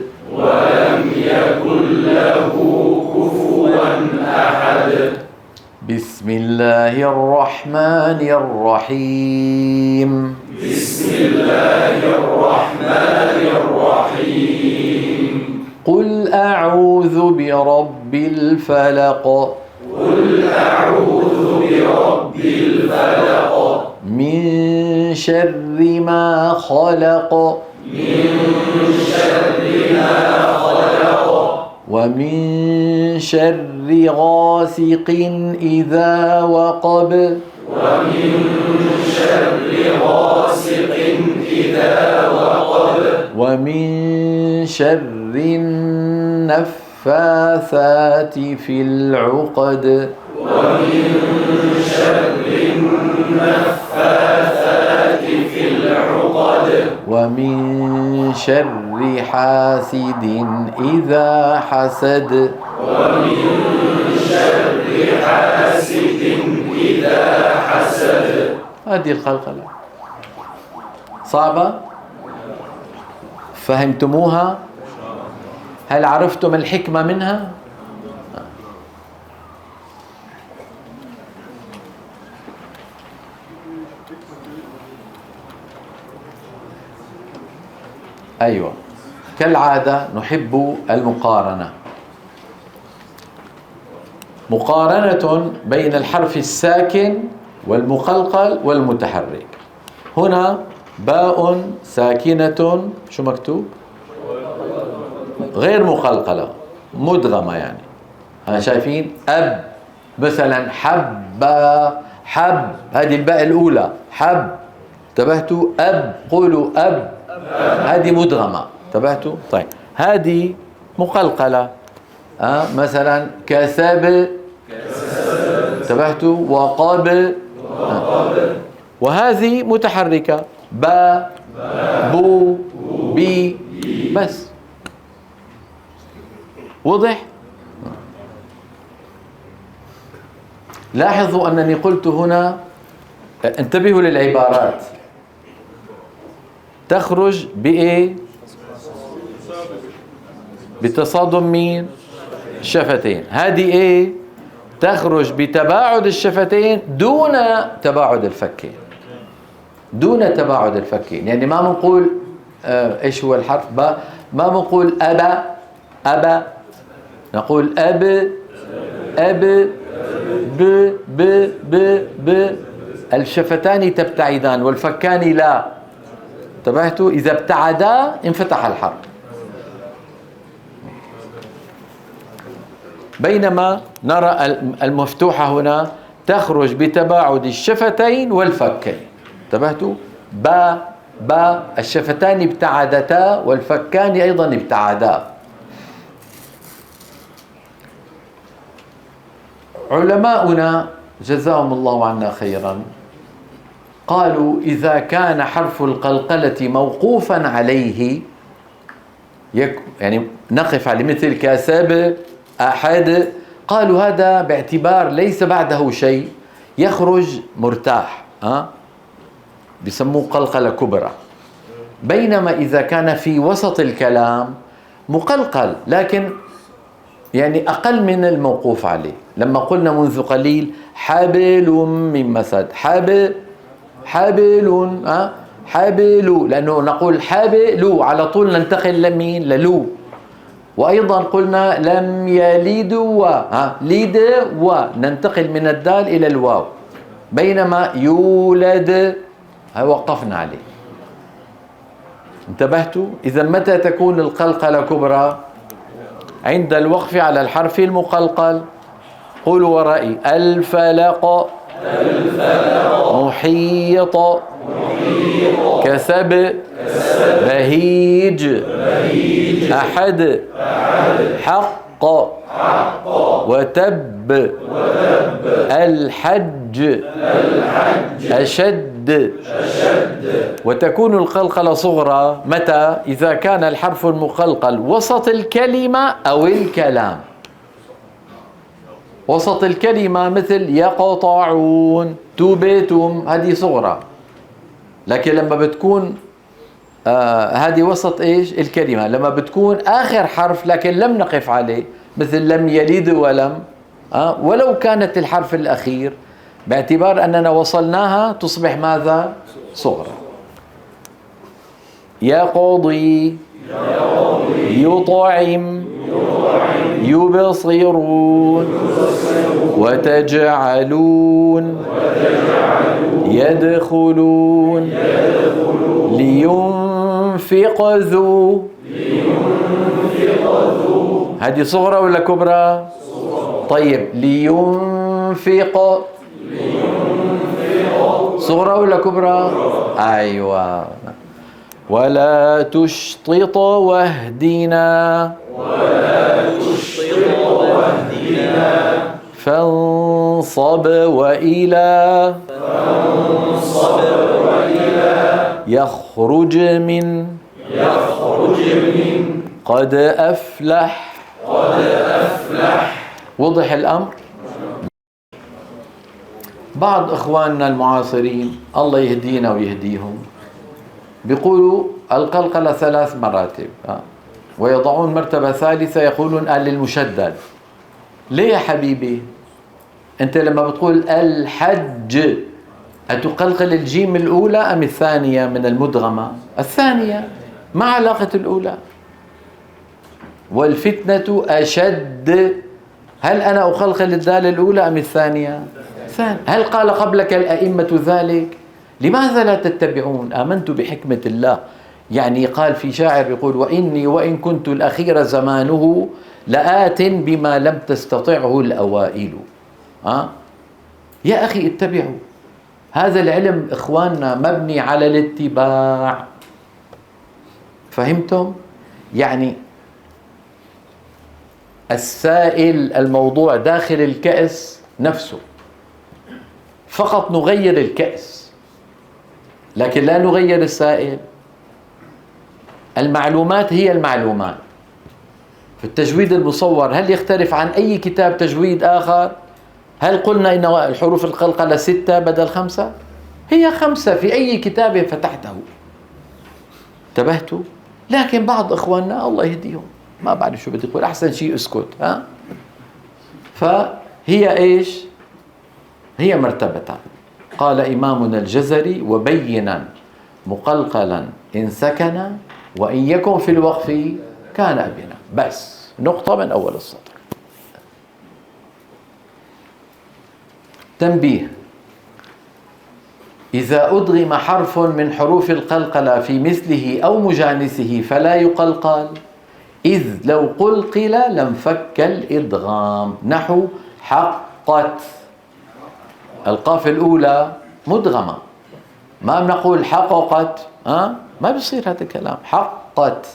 بسم الله الرحمن الرحيم. قل أعوذ برب الفلق من شر ما خلق ومن شر غاسق إذا وقب ومن شر النفاثات في العقد ومن شر حاسد إذا حسد هذه القلقلة صعبة. فهمتموها؟ هل عرفتم الحكمة منها؟ أيوة، كالعادة نحب المقارنة. مقارنة بين الحرف الساكن والمقلقل والمتحرك. هنا باء ساكنة، شو مكتوب؟ غير مقلقلة، مدغمة يعني. ها شايفين؟ أب مثلا، حب، حب، هذه الباء الأولى، حب، انتبهتوا؟ أب، قولوا أب، هذه مدغمة، انتبهتوا؟ طيب هذه مقلقلة، مثلا كسب، انتبهتوا؟ وقب، وهذه متحركة، با، بو، بي، بس. واضح؟ لاحظوا أنني قلت هنا، انتبهوا للعبارات، تخرج بإيه؟ بتصادم مين؟ الشفتين. هذه إيه؟ تخرج بتباعد الشفتين دون تباعد الفكين، دون تباعد الفكين. يعني ما بنقول إيش هو الحرف با، ما بنقول أبا، أبا، نقول أب، أب، ب، ب، ب، ب. الشفتان تبتعدان والفكان لا، انتبهتوا؟ إذا ابتعدا انفتح الحرف. بينما نرى المفتوحة هنا تخرج بتباعد الشفتين والفكين، انتبهتوا؟ با، با، الشفتان ابتعدتا والفكان أيضا ابتعدا. علماؤنا جزاهم الله عنا خيرا قالوا إذا كان حرف القلقلة موقوفا عليه يعني نقف على مثل كسب أحد، قالوا هذا باعتبار ليس بعده شيء يخرج مرتاح، بيسموه قلقلة كبرى. بينما إذا كان في وسط الكلام مقلقل لكن يعني أقل من الموقوف عليه. لما قلنا منذ قليل حبل من مسد، حبل، حبل، لأنه نقول حبل على طول ننتقل لمين؟ للو. وأيضا قلنا لم يلد لد ننتقل من الدال إلى الواو، بينما يولد وقفنا عليه. انتبهتوا؟ إذا متى تكون القلقلة كبرى؟ عند الوقف على الحرف المقلقل. قولوا ورائي: الفلق، محيط، كسب، بهيج، أحد، حق، وتب، الحج، أشد. وتكون القلقلة صغرى متى؟ إذا كان الحرف المقلقل وسط الكلمة أو الكلام. وسط الكلمة مثل يقطعون، تبتم، هذه صغرى. لكن لما بتكون هذه وسط ايش؟ الكلمة. لما بتكون آخر حرف لكن لم نقف عليه، مثل لم يلد ولم، ولو كانت الحرف الأخير، باعتبار أننا وصلناها تصبح ماذا؟ صغرى. يقضي، يطعم، يبصرون، وتجعلون، يدخلون، لينفق ذو. هذه صغرى ولا كبرى؟ طيب لينفق صغرى ولا كبرى؟ أيوة. ولا تشطط واهدنا، فانصب وإلى، يخرج من، قد أفلح. وضح الأمر؟ بعض إخواننا المعاصرين الله يهدينا ويهديهم بيقولوا القلقلة 3 مراتب، ويضعون مرتبة ثالثة يقولون للمشدد. ليه يا حبيبي؟ أنت لما بتقول الحج أتقلقل الجيم الأولى أم الثانية من المدغمة؟ الثانية، ما علاقة الأولى؟ والفتنة أشد، هل أنا أقلقل الدال الأولى أم الثانية؟ ثانية. هل قال قبلك الأئمة ذلك؟ لماذا لا تتبعون؟ آمنت بحكمة الله. يعني قال في شاعر يقول: وإني وإن كنت الأخير زمانه لآت بما لم تستطعه الأوائل. يا أخي اتبعوا. هذا العلم إخواننا مبني على الاتباع. فهمتم؟ يعني السائل، الموضوع داخل الكأس نفسه، فقط نغير الكأس لكن لا نغير السائل. المعلومات هي المعلومات. في التجويد المصور هل يختلف عن أي كتاب تجويد آخر؟ هل قلنا إن الحروف القلقلة 6 بدل 5؟ هي 5 في أي كتاب فتحته. انتبهتوا؟ لكن بعض إخواننا الله يهديهم ما بعرف شو بدي أقول، أحسن شيء اسكت. فهي إيش؟ هي مرتبتان. قال إمامنا الجزري: وبينا مقلقلا إن سكن، وإن يكن في الوقف كان أبنا. بس نقطة من أول السطر. تنبيه: إذا أدغم حرف من حروف القلقلة في مثله أو مجانسه فلا يقلقل، إذ لو قلقل لانفك الإدغام. نحو حقت، القاف الأولى مدغمة، ما بنقول حققت، ما بيصير هذا الكلام. حقت.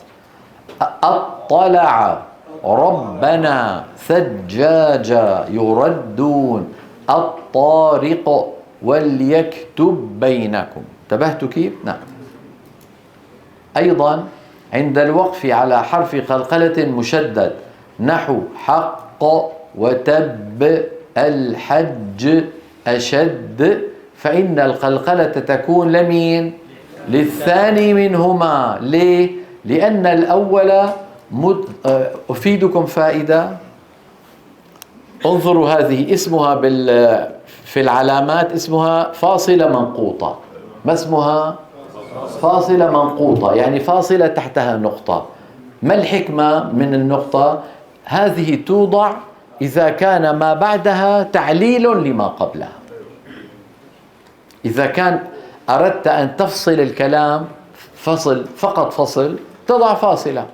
اطلع، ربنا، ثجاجا، يردون، الطارق، وليكتب بينكم. انتبهتوا كيف؟ نعم. أيضا عند الوقف على حرف قلقلة مشدد نحو حق وتب الحج أشد، فإن القلقلة تكون لمين؟ للثاني منهما. ليه؟ لأن الأول أفيدكم فائدة. انظروا، هذه اسمها في العلامات اسمها فاصلة منقوطة. ما اسمها؟ فاصلة منقوطة، يعني فاصلة تحتها نقطة. ما الحكمة من النقطة؟ هذه توضع إذا كان ما بعدها تعليل لما قبلها. إذا كان أردت أن تفصل الكلام فصل، فقط فصل، تضع فاصلة.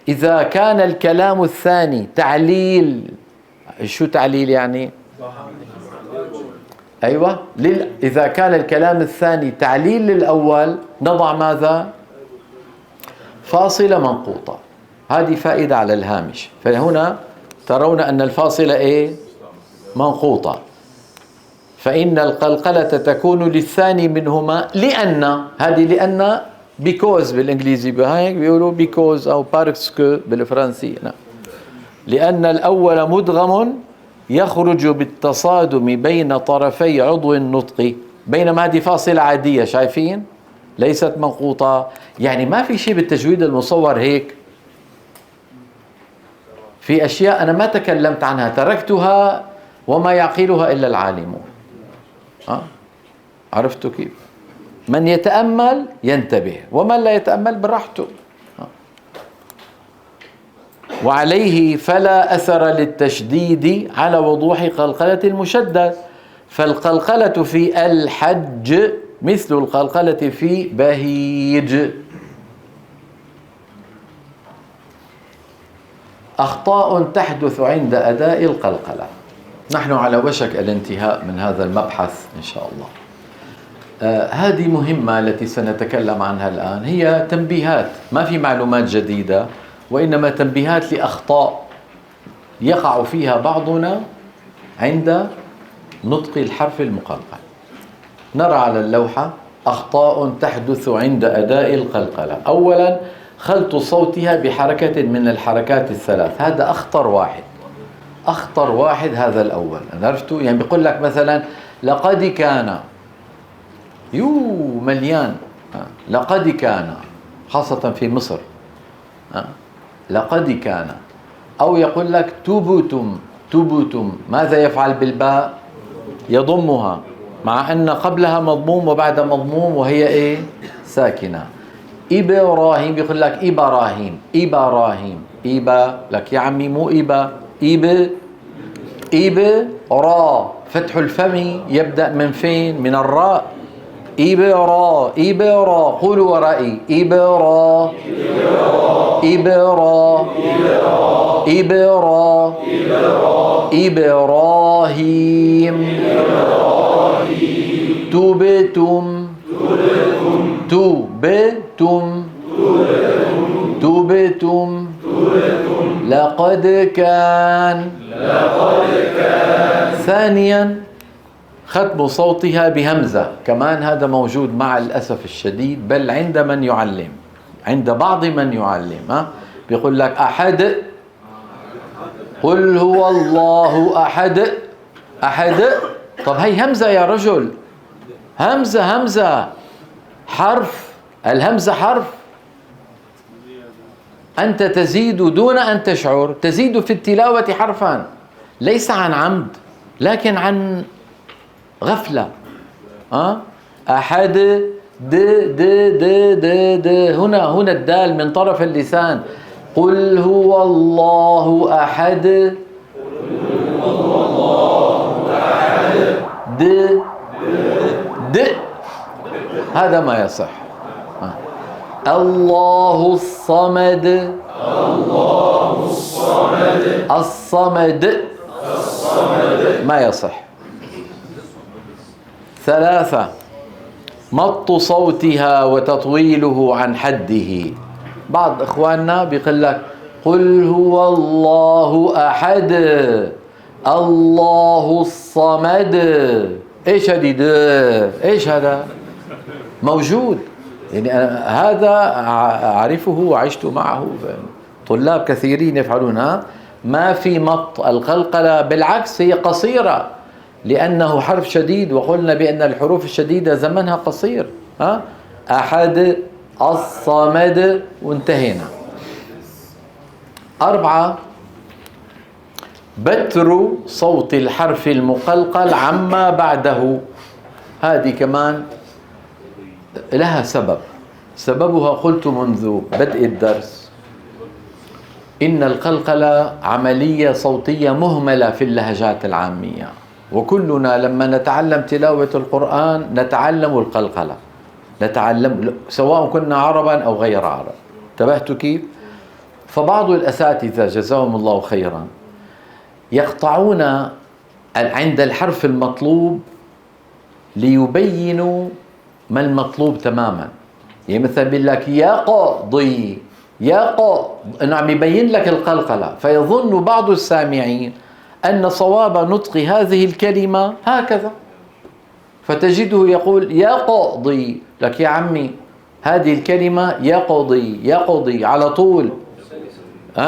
إذا كان الكلام الثاني تعليل، شو تعليل يعني؟ أيوة، إذا كان الكلام الثاني تعليل للأول نضع ماذا؟ فاصلة منقوطة. هذه فائدة على الهامش. فهنا ترون أن الفاصلة إيه؟ منقوطة. فإن القلقلة تكون للثاني منهما لأن، هذه لأن because بالإنجليزي هيك بيقولوا because أو parce que بالفرنسي. نعم. لأن الأول مدغم يخرج بالتصادم بين طرفي عضو النطق، بينما هذه فاصلة عادية، شايفين؟ ليست منقوطة. يعني ما في شيء بالتجويد المصور هيك. في أشياء أنا ما تكلمت عنها، تركتها وما يعقلها إلا العالمون. عرفتوا كيف؟ من يتأمل ينتبه، ومن لا يتأمل براحته. وعليه فلا أثر للتشديد على وضوح قلقلة المشدد، فالقلقلة في الحج مثل القلقلة في بهيج. أخطاء تحدث عند أداء القلقلة. نحن على وشك الانتهاء من هذا المبحث إن شاء الله. هذه مهمة التي سنتكلم عنها الآن، هي تنبيهات، ما في معلومات جديدة، وإنما تنبيهات لأخطاء يقع فيها بعضنا عند نطق الحرف المقلقل. نرى على اللوحة أخطاء تحدث عند أداء القلقلة. أولا، خلط صوتها بحركة من الحركات الثلاث. هذا أخطر واحد، أخطر واحد هذا الأول. عرفتوا؟ يعني بيقول لك مثلا لقد كان، مليان. لقد كان، خاصة في مصر. لقد كان. أو يقول لك تبتم، تبتم، ماذا يفعل بالباء؟ يضمها، مع أن قبلها مضموم وبعد مضموم وهي إيه؟ ساكنة. إبراهيم، يقول لك إبراهيم، إبراهيم، إبا، لك يا عمي مو إبا، را، فتح الفم يبدأ من فين؟ من الراء. إبرا، إبرا، قولوا ورائي، إبرا، إبرا، إبرا، إبراهيم، تبتم، تبتم، تبتم، لقد كان. ثانيا، ختم صوتها بهمزة، كمان هذا موجود مع الأسف الشديد، بل عند من يعلم، عند بعض من يعلم. بيقول لك أحد، قل هو الله أحد، أحد. طب هي همزة يا رجل، همزة، همزة حرف، الهمزة حرف. أنت تزيد دون أن تشعر، تزيد في التلاوة حرفا، ليس عن عمد لكن عن غفلة. أحد، د د د د د، هنا الدال من طرف اللسان. قل هو الله أحد، د د، هذا ما يصح. الله الصمد، الله الصمد، الصمد، ما يصح. ثلاثة، مط صوتها وتطويله عن حده. بعض إخواننا بيقول لك قل هو الله أحد، الله الصمد. إيش هذه؟ إيش هذا؟ موجود يعني أنا هذا أعرفه وعشت معه، طلاب كثيرين يفعلونها. ما في مط القلقلة، بالعكس هي قصيرة لأنه حرف شديد، وقلنا بأن الحروف الشديدة زمنها قصير. أحد، الصمد، وانتهينا. 4، بتر صوت الحرف المقلقل عما بعده. هذه كمان لها سبب، سببها قلت منذ بدء الدرس، إن القلقلة عملية صوتية مهملة في اللهجات العامية، وكلنا لما نتعلم تلاوة القرآن نتعلم القلقلة، نتعلم سواء كنا عربا أو غير عرب. انتبهتوا كيف؟ فبعض الأساتذة جزاهم الله خيرا يقطعون عند الحرف المطلوب ليبينوا ما المطلوب تماما. يعني مثلا بيقول لك يقضي، انه عم يبين لك القلقلة، فيظن بعض السامعين أن صواب نطق هذه الكلمة هكذا، فتجده يقول يقضي، لك يا عمي هذه الكلمة يقضي على طول،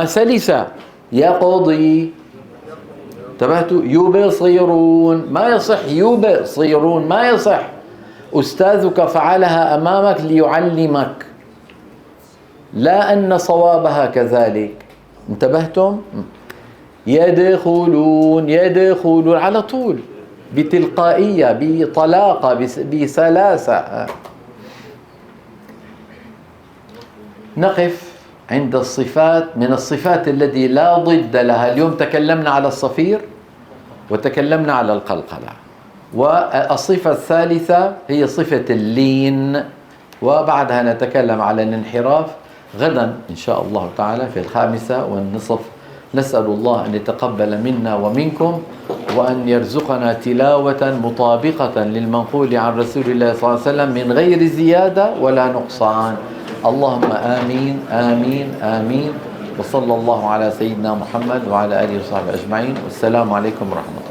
سلسة، يقضي. انتبهتوا؟ يبصرون ما يصح، يبصرون ما يصح. أستاذك فعلها أمامك ليعلمك، لا أن صوابها كذلك. انتبهتم؟ يدخلون على طول، بتلقائية، بطلاقة، بسلاسة. نقف عند الصفات، من الصفات التي لا ضد لها. اليوم تكلمنا على الصفير وتكلمنا على القلقلة، والصفة الثالثة هي صفة اللين، وبعدها نتكلم على الانحراف. غدا إن شاء الله تعالى في 5:30 نسأل الله أن يتقبل منا ومنكم، وأن يرزقنا تلاوة مطابقة للمنقول عن رسول الله صلى الله عليه وسلم من غير زيادة ولا نقصان. اللهم آمين آمين آمين. وصلى الله على سيدنا محمد وعلى آله وصحبه أجمعين، والسلام عليكم ورحمة الله.